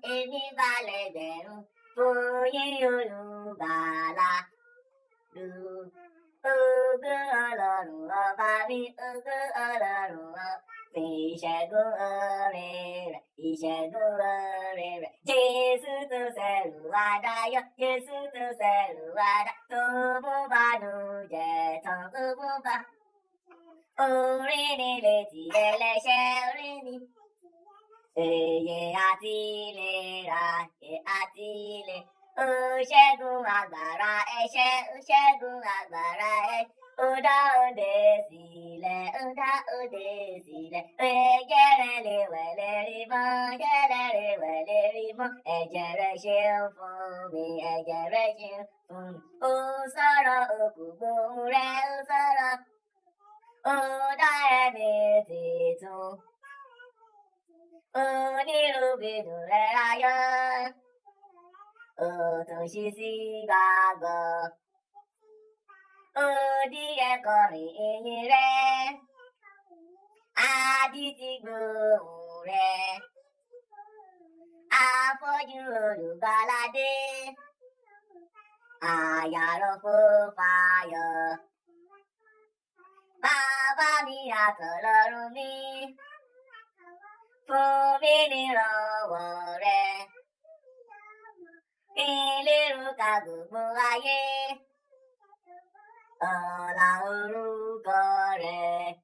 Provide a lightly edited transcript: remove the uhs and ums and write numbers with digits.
Emi'ba le beru, for you bala. Ugu alaru, babi ugu alaru, Ishagu arere, Ishagu arere, Jesu to seruada yo, Jesu to seruada, Tobu banu je, Tobu ba. Orini le ti le sherini. Ye atile ra, ye atile. Ṣẹ́gun agbára ṣẹ́gun agbára ọ̀dà òde sílẹ̀ ọ̀dà òde sílẹ̀. Ẹ̀jẹ̀ rẹ̀ lè wẹ̀lẹ̀ rí mọ́, ẹ̀jẹ̀ rẹ̀ wẹ̀lẹ̀ rí mọ́. Ẹ̀jẹ̀ rẹ̀ ṣe ń fún mi, ẹ̀jẹ̀ rẹ̀ ṣe ń fún mi. Ó sọ̀rọ̀ òkùnkùn rẹ̀, ó sọ̀rọ̀. Ó dá ẹ̀mí titun. Onírúbìdùn rẹ̀ ráyọ̀. Òtòṣìṣì gbàgbọ́. Odi ẹ̀kọ́rin ìyìn rẹ̀. Adití gbóhùn rẹ̀. Afọ́jú olùgbàládé. Àyàrọ̀ fò fàyọ̀. Bàbá mi àtọ̀lọ́run mi. Fún mi nírànwọ́ rẹ̀. Ìlérò ka gbogbo ayé. Ọlá orúkọ rẹ̀.